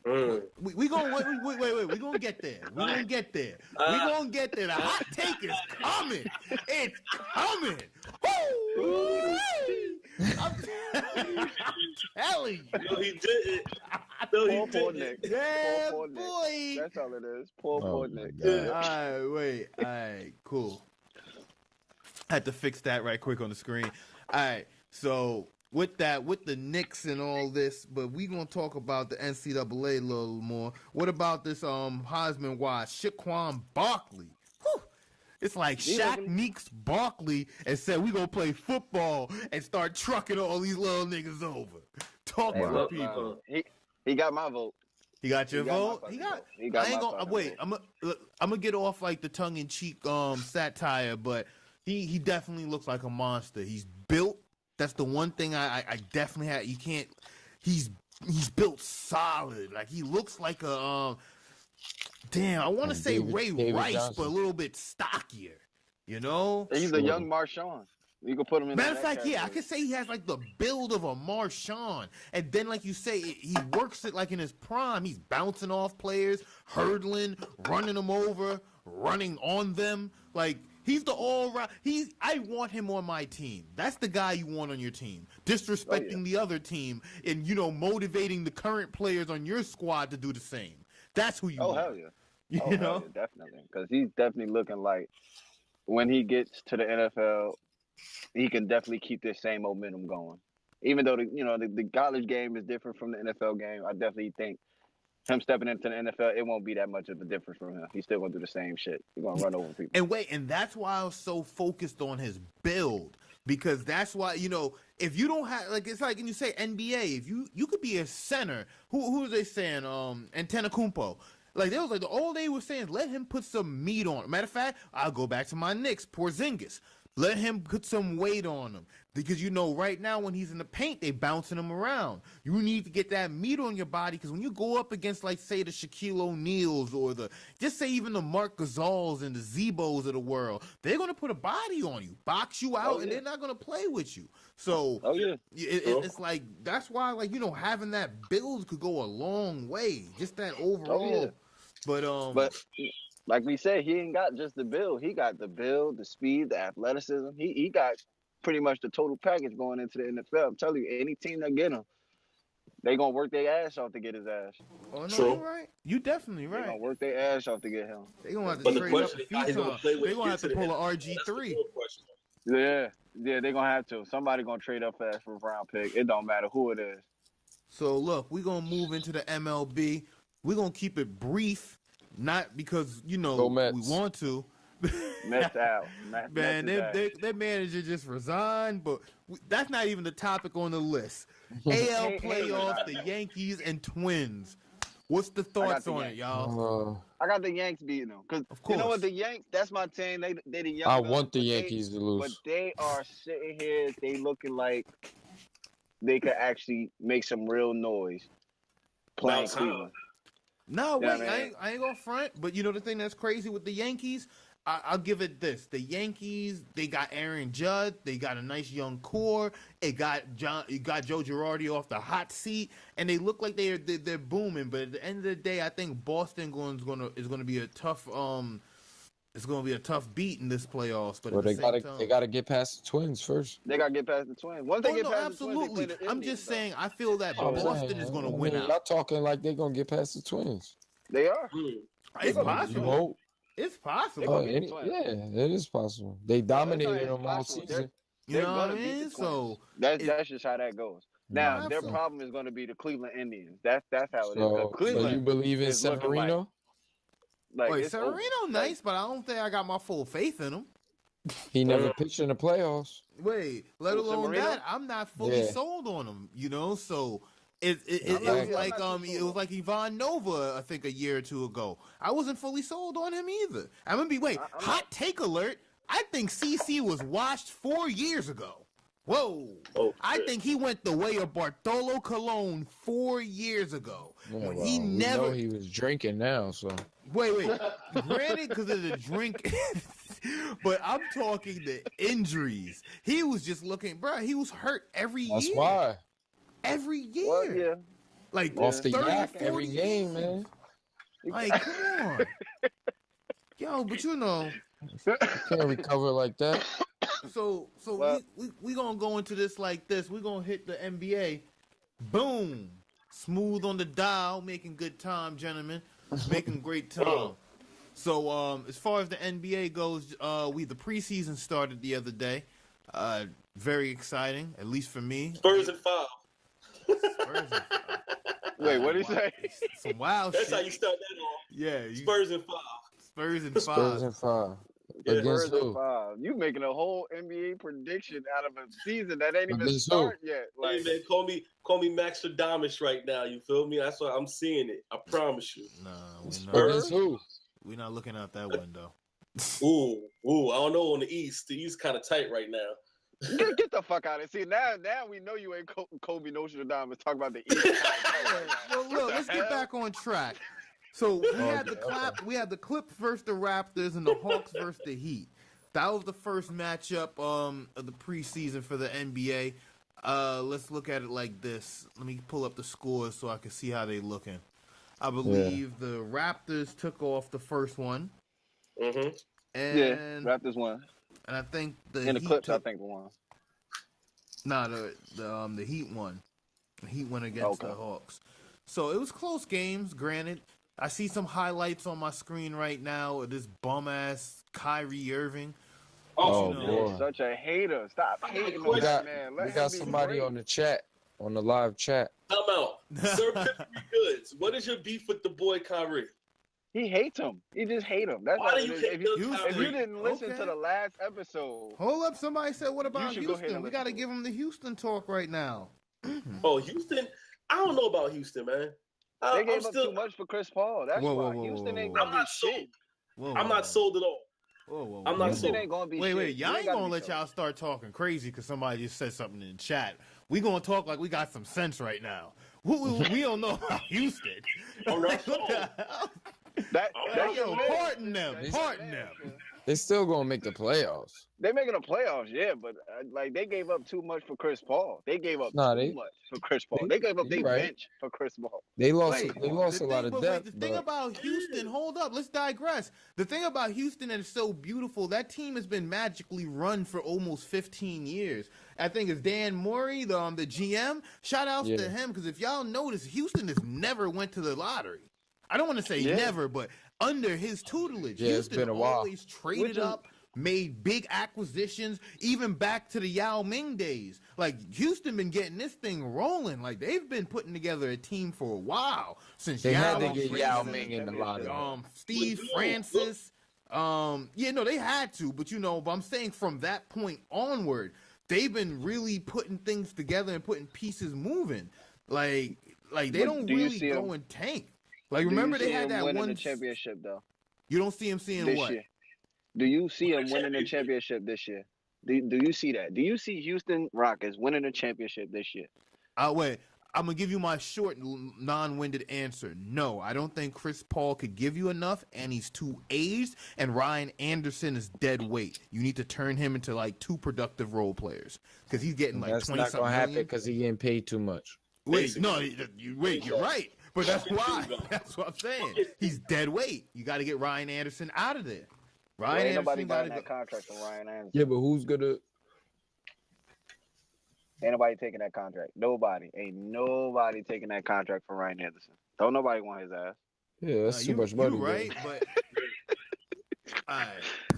We gonna wait. We gonna get there. We gonna get there. We gonna get there. The hot take is coming. It's coming. Woo! I'm telling you. No, he didn't. No, he Poor didn't. Nick. Yeah, Poor Nick. boy. That's all it is. Poor my Nick. God. All right, wait. All right, cool. I had to fix that right quick on the screen. All right, so with the Knicks and all this, but we gonna talk about the NCAA a little more. What about this Heisman wise Shquan Barkley? Whew. It's like Shaq Meeks Barkley and said we gonna play football and start trucking all these little niggas over. Talk to the people. He got my vote. He got your He got my vote. fucking He got. vote. He got I ain't my gonna fucking wait. vote. I'm gonna get off like the tongue in cheek satire, but he definitely looks like a monster. He's built. That's the one thing I definitely had. You can't. He's built solid. Like he looks like a damn. I want to say David Rice, Johnson. but a little bit stockier. You know. He's a young Marshawn. You can put him in. Matter of that fact, yeah, I category. could say he has like the build of a Marshawn, and then like you say, he works it like in his prime. He's bouncing off players, hurdling, running them over, running on them. Like he's the all right. I want him on my team. That's the guy you want on your team. Disrespecting the other team and motivating the current players on your squad to do the same. That's who you want. Hell yeah. You know. Hell yeah, definitely, because he's definitely looking like when he gets to the NFL, he can definitely keep this same momentum going. Even though the college game is different from the NFL game, I definitely think him stepping into the NFL, it won't be that much of a difference from him. He's still gonna do the same shit. He's gonna run over people. And that's why I was so focused on his build, because that's why if you don't have it's like when you say NBA, if you could be a center. Who was they saying? Antetokounmpo. Like they was like all they were saying, let him put some meat on. Matter of fact, I'll go back to my Knicks, Porzingis. Let him put some weight on him. Because, you know, right now when he's in the paint, they bouncing him around. You need to get that meat on your body because when you go up against, like, say, the Shaquille O'Neals or just say even the Marc Gasols and the Zebos of the world, they're going to put a body on you, box you out, and they're not going to play with you. So it's like, that's why, like, you know, having that build could go a long way. Just that overall. But like we said, he ain't got just the build. He got the build, the speed, the athleticism. He got pretty much the total package going into the NFL. I'm telling you, any team that get him, they gonna work their ass off to get his ass. Oh no, you're right. You definitely right. They gonna work their ass off to get him. They gonna have to trade up a few times. They gonna have to pull a RG3. Yeah, they gonna have to. Somebody gonna trade up fast for a round pick. It don't matter who it is. So look, we gonna move into the MLB. We gonna keep it brief, not because you know we want to. Mets out. Man, their manager just resigned, but that's not even the topic on the list. AL playoffs, the Yankees and Twins. What's the thoughts on it, y'all? I got the Yanks beating them. Because you know what, the Yanks, that's my team. They the Yankees. I want the Yankees to lose. But they are sitting here, they looking like they could actually make some real noise playing Cleveland. No, wait, I ain't gonna front. But you know the thing that's crazy with the Yankees? I'll give it this. The Yankees, they got Aaron Judge. They got a nice young core. It got Joe Girardi off the hot seat, and they look like they're booming. But at the end of the day, I think Boston is gonna be a tough it's gonna be a tough beat in this playoffs. But they gotta get past the Twins first. They gotta get past the Twins. Once they get past the Twins, they play the I'm just saying. I feel that Boston is gonna win out. Y'all talking like they're gonna get past the Twins. They are. It's possible. It's possible. It is possible. They dominated them all season. You know what I mean? So that's just how that goes. Now their problem is going to be the Cleveland Indians. That's how it is. Cleveland, so you believe in Severino? Wait, Severino nice, but I don't think I got my full faith in him. He never pitched in the playoffs. Wait, let alone that, I'm not fully sold on him. You know, so. It was like Ivan Nova, I think, a year or two ago. I wasn't fully sold on him either. I'm gonna be hot take alert. I think CC was washed 4 years ago. Whoa! I think he went the way of Bartolo Colon 4 years ago. He never. He was drinking now, so. Wait. Granted, because of the drink. But I'm talking the injuries. He was just looking, bro. He was hurt every year. That's why. Every year. Well, like off the yak every game, man. Like, come on. Yo, but you know. You can't recover like that. So we gonna go into this like this. We gonna hit the NBA. Boom. Smooth on the dial, making good time, gentlemen. Making great time. So as far as the NBA goes, the preseason started the other day. Very exciting, at least for me. Spurs in 5. Wait, what did he say? Some wild That's shit. How you start that off. Yeah. Spurs in 5. Spurs in 5. Spurs in 5. Yeah, Spurs in 5. You making a whole NBA prediction out of a season that ain't even started yet. Like, hey man, call me Max Stradamus right now. You feel me? That's why I'm seeing it. I promise you. Nah, we're not looking out that window. Ooh, I don't know on the East. The East kind of tight right now. Get the fuck out of here. See, now we know you ain't Kobe Nostradamus talk about the East. Well, look, let's get back on track. So we had the Clips versus the Raptors and the Hawks versus the Heat. That was the first matchup of the preseason for the NBA. Let's look at it like this. Let me pull up the scores so I can see how they looking. I believe the Raptors took off the first one. Mm-hmm. And Raptors won. And I think the Heat Clips, I think, won. Nah, the Heat won. The Heat went against the Hawks. So it was close games, granted. I see some highlights on my screen right now of this bum-ass Kyrie Irving. Boy. Such a hater. Stop hating on that man. We got somebody on the chat, on the live chat. I'm out. Sir PifferyGoodz, what is your beef with the boy Kyrie? He hates him. He just hate him. That's why do you hate if you didn't listen to the last episode. Hold up. Somebody said, what about Houston? We got to give him the Houston talk right now. Houston? I don't know about Houston, man. They gave up too much for Chris Paul. That's why. Houston ain't going to be shit. I'm not sold at all. Whoa. I'm not Houston so. ain't gonna be Wait, shit. y'all ain't gonna let so. y'all start talking crazy because somebody just said something in the chat. We gonna talk like we got some sense right now. We don't know about Houston. I'm not Like, what the hell? Pardon them. They still gonna make the playoffs. They making the playoffs, yeah, but like they gave up too much for Chris Paul. They gave up too much for Chris Paul. They gave up their bench for Chris Paul. They lost a lot of depth. The thing about Houston, hold up, let's digress. The thing about Houston that is so beautiful, that team has been magically run for almost 15 years. I think it's Dan Morey, the GM. Shout outs to him, because if y'all notice, Houston has never went to the lottery. I don't want to say never, but under his tutelage, Houston been a while. always traded up, made big acquisitions, even back to the Yao Ming days. Like, Houston been getting this thing rolling. Like, they've been putting together a team for a while. Since they had to get Yao Ming in the lottery. Steve Francis. They had to, but but I'm saying from that point onward, they've been really putting things together and putting pieces moving. Like they don't really go and tank. Like, remember they had that one championship though. You don't see him seeing this what? Year. Do you see him winning the championship this year? Do you see that? Do you see Houston Rockets winning the championship this year? Wait. I'm going to give you my short, non-winded answer. No, I don't think Chris Paul could give you enough, and he's too aged, and Ryan Anderson is dead weight. You need to turn him into, like, 2 productive role players, because he's getting, like, 20-something million. That's not going to happen because he's getting paid too much. You're right. But that's why. That's what I'm saying. He's dead weight. You got to get Ryan Anderson out of there. Ain't nobody buying that contract from Ryan Anderson. Yeah, but who's going to... Ain't nobody taking that contract. Nobody. Ain't nobody taking that contract from Ryan Anderson. Don't nobody want his ass. Yeah, that's too much money. You're right, but... All right.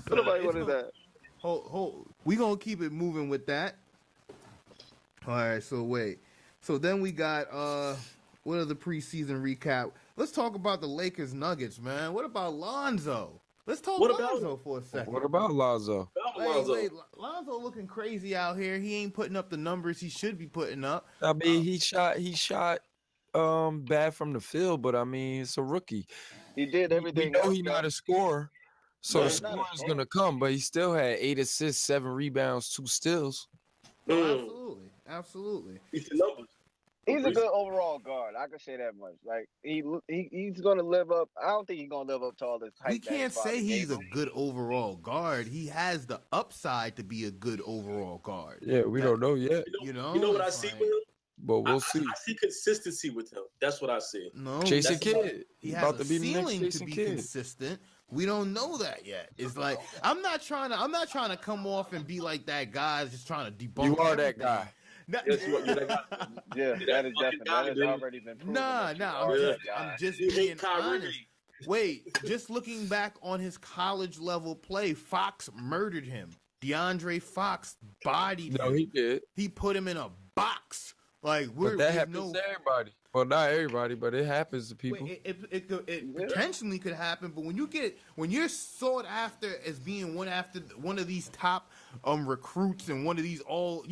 So nobody want his ass. Hold. We going to keep it moving with that. All right, so wait. So then we got... What are the preseason recap? Let's talk about the Lakers Nuggets, man. What about Lonzo? Let's talk Lonzo for a second. What about Lonzo? Wait, Lonzo looking crazy out here. He ain't putting up the numbers he should be putting up. I mean, he shot bad from the field, but I mean, it's a rookie. He did everything. We know he's not a scorer, so the score is gonna come. But he still had 8 assists, 7 rebounds, 2 steals. Absolutely. It's the numbers. He's a good overall guard. I can say that much. Like he's gonna live up. I don't think he's gonna live up to all this hype. We can't say he's a good overall guard. He has the upside to be a good overall guard. Yeah, we don't know yet. You know what I see with him? But we'll see. I see consistency with him. That's what I see. No, Jason Kidd. He has a ceiling to be consistent. We don't know that yet. It's like I'm not trying to come off and be like that guy just trying to debunk. You are everything. that guy. Yeah, that is definitely that has already been proven. I'm just being honest. Wait, just looking back on his college level play, Fox murdered him. DeAndre Fox bodied him. No, he did. He put him in a box. Like that happens to everybody. Well, not everybody, but it happens to people. It potentially could happen, but when you're sought after as being one of these top recruits and one of these all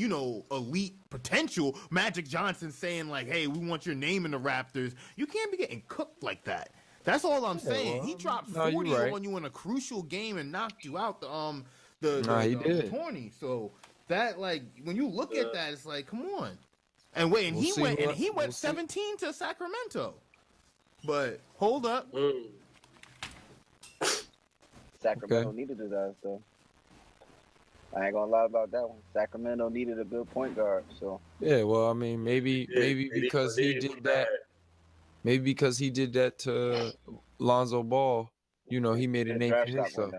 elite potential, Magic Johnson saying like, "Hey, we want your name in the Raptors," you can't be getting cooked like that. That's all I'm saying. Well, he dropped 40 on you in a crucial game and knocked you out the tourney. So that when you look at that, it's like, come on. And wait, he went 17 to Sacramento. But hold up. Sacramento needed his ass though. I ain't gonna lie about that one. Sacramento needed a good point guard, so yeah. Well, I mean, maybe because he did that. Maybe because he did that to Lonzo Ball, he made a name for himself.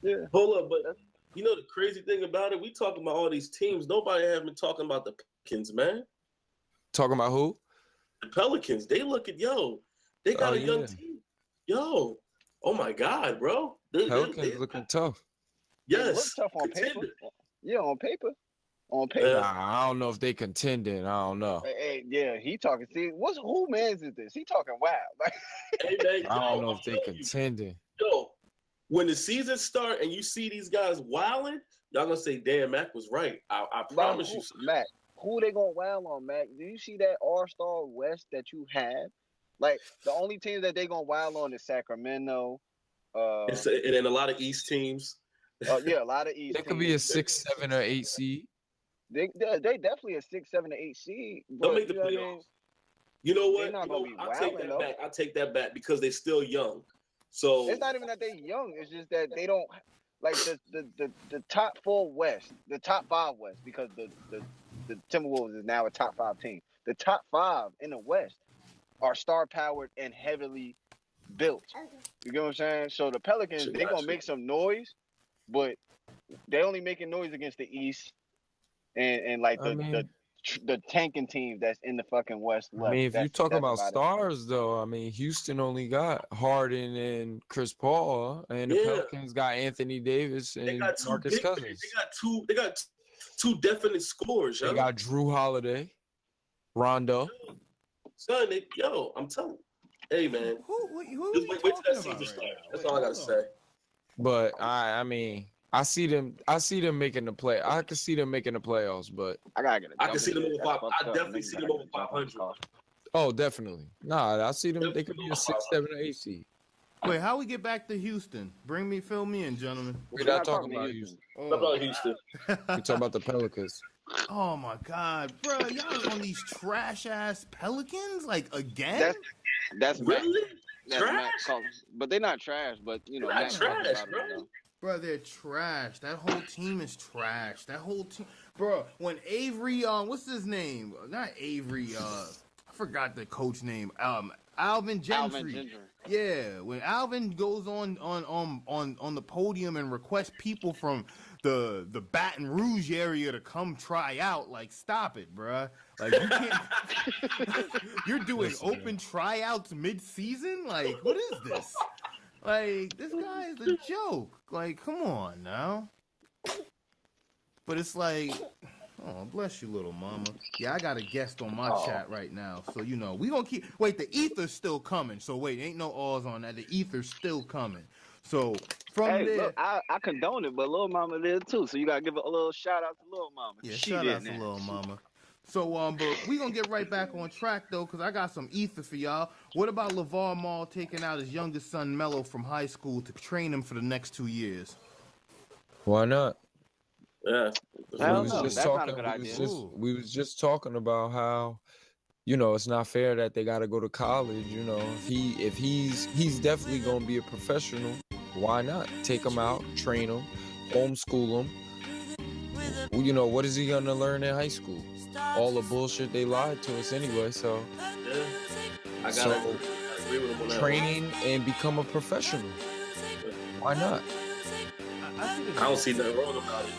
Yeah. Hold up, but the crazy thing about it, we talking about all these teams. Nobody has been talking about the Pelicans, man. Talking about who? The Pelicans. They look at they got a young team. Oh my God, bro. Pelicans looking tough. Yes. They look tough on paper. Yeah, on paper. I don't know if they contending. I don't know. Hey, yeah, he talking. See, who man's is this? He talking wild. I don't know if they contending. When the season start and you see these guys wilding, y'all gonna say, "Damn, Mac was right." I promise you, Mac. Who they gonna wild on, Mac? Do you see that All-Star West that you have? Like the only teams that they gonna wild on is Sacramento. and then a lot of East teams. Yeah, a lot of East. They could be a 6, 7, or 8 seed. They definitely a 6, 7, or 8 seed. They'll But make the you know playoffs. what I mean? You know what? They're not gonna be I'll take wilding, that though. back. I'll take that back because they're still young. So It's not even that they're young. It's just that they don't like the top 4 West, the top 5 West, because the Timberwolves is now a top 5 team. The top 5 in the West are star powered and heavily built. You get what I'm saying? So the Pelicans, they're gonna make some noise, but they only making noise against the East and like the tanking team that's in the fucking West left. I mean, if you talk about stars, though, I mean, Houston only got Harden and Chris Paul, and the Pelicans got Anthony Davis and Marcus Cousins. They got two definite scores. They got Drew Holiday, Rondo. Son, I'm telling you. Hey, man. Who just wait till that season starts. That's all I gotta say. But I mean, I see them making the play. I could see them making the playoffs, but I can see them over 5. I definitely see them over 500. Oh, definitely. Nah, I see them. They could be a 6, 7, or 8 seed. Wait, how we get back to Houston? Fill me in, gentlemen. We're not talking about Houston. We're about Houston. We're talking about the Pelicans. Oh my God, bro, y'all on these trash ass Pelicans like again? That's really trash. But they're not trash. But you know, not trash, bro. Bro, they're trash. That whole team is trash. That whole team, bro. When Avery, what's his name? Not Avery. I forgot the coach name. Alvin Gentry. Yeah, when Alvin goes on the podium and requests people from the Baton Rouge area to come try out, like, stop it, bruh. Like, you can't. You're doing open tryouts mid-season? Like, what is this? Like, this guy is a joke. Like, come on now. But it's like, oh, bless you, little mama. Yeah, I got a guest on my chat right now. So, you know, we gonna keep... Wait, the ether's still coming. So, wait, ain't no alls on that. The ether's still coming. So, from there... Look, I condone it, but Lil Mama did too. So, you gotta give a little shout-out to Lil Mama. Yeah, shout-out to Lil Mama. So, but we gonna get right back on track, though, because I got some ether for y'all. What about LeVar Ball taking out his youngest son, Melo, from high school to train him for the next 2 years? Why not? Yeah. We was just talking about how, you know, it's not fair that they got to go to college. You know, if he's definitely gonna be a professional. Why not take him out, train him, homeschool him? Well, you know, what is he gonna learn in high school? All the bullshit they lied to us anyway. So, I gotta agree with him on that. Train and become a professional. Why not? I don't see nothing wrong about it.